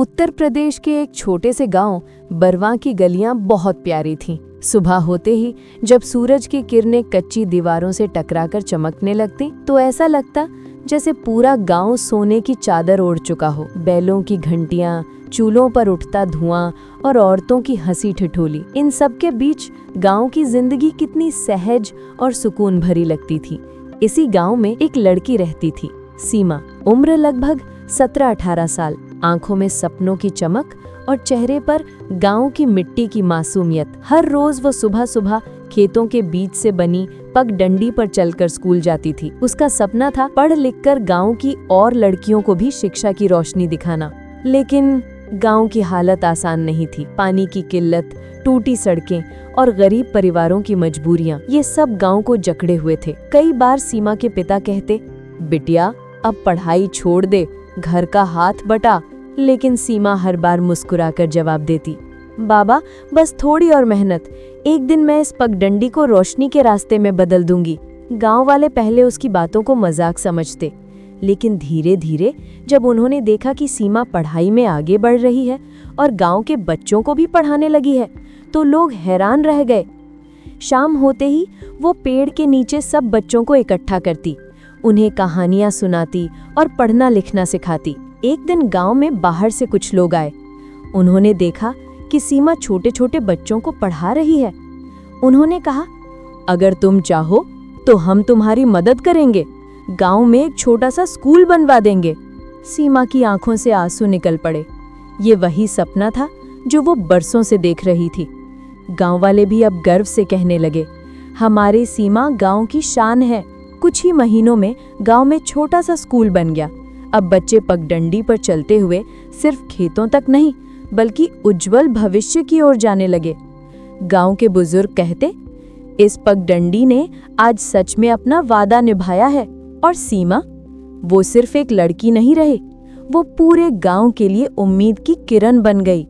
उत्तर प्रदेश के एक छोटे से गांव बरवा की गलियां बहुत प्यारी थीं। सुबह होते ही जब सूरज की किरणें कच्ची दीवारों से टकराकर चमकने लगती तो ऐसा लगता जैसे पूरा गांव सोने की चादर ओढ़ चुका हो। बैलों की घंटियां, चूल्हों पर उठता धुआं और औरतों की हंसी ठिठोली, इन सब के बीच गांव की जिंदगी कितनी सहज और सुकून भरी लगती थी। इसी गांव में एक लड़की रहती थी, सीमा। उम्र लगभग 17-18 साल, आंखों में सपनों की चमक और चेहरे पर गांव की मिट्टी की मासूमियत। हर रोज वो सुबह सुबह खेतों के बीच से बनी पगडंडी पर चलकर स्कूल जाती थी। उसका सपना था पढ़ लिखकर गांव की और लड़कियों को भी शिक्षा की रोशनी दिखाना। लेकिन गांव की हालत आसान नहीं थी। पानी की किल्लत, टूटी सड़कें और गरीब परिवारों की मजबूरियां, ये सब गांव को जकड़े हुए थे। कई बार सीमा के पिता कहते, बिटिया अब पढ़ाई छोड़ दे, घर का हाथ बटा। लेकिन सीमा हर बार मुस्कुराकर जवाब देती, बाबा बस थोड़ी और मेहनत, एक दिन मैं इस पगडंडी को रोशनी के रास्ते में बदल दूंगी। गांव वाले पहले उसकी बातों को मजाक समझते, लेकिन धीरे धीरे जब उन्होंने देखा कि सीमा पढ़ाई में आगे बढ़ रही है और गांव के बच्चों को भी पढ़ाने लगी है, तो लोग हैरान रह गए। शाम होते ही वो पेड़ के नीचे सब बच्चों को इकट्ठा करती, उन्हें कहानियां सुनाती और पढ़ना लिखना सिखाती। एक दिन गांव में बाहर से कुछ लोग आए। उन्होंने देखा कि सीमा छोटे छोटे बच्चों को पढ़ा रही है। उन्होंने कहा, अगर तुम चाहो तो हम तुम्हारी मदद करेंगे, गांव में एक छोटा सा स्कूल बनवा देंगे। सीमा की आंखों से आंसू निकल पड़े। ये वही सपना था जो वो बरसों से देख रही थी। गांव वाले भी अब गर्व से कहने लगे, हमारी सीमा गांव की शान है। कुछ ही महीनों में गांव में छोटा सा स्कूल बन गया। अब बच्चे पगडंडी पर चलते हुए सिर्फ खेतों तक नहीं, बल्कि उज्जवल भविष्य की ओर जाने लगे। गांव के बुजुर्ग कहते, इस पगडंडी ने आज सच में अपना वादा निभाया है। और सीमा, वो सिर्फ एक लड़की नहीं रही, वो पूरे गांव के लिए उम्मीद की किरण बन गई।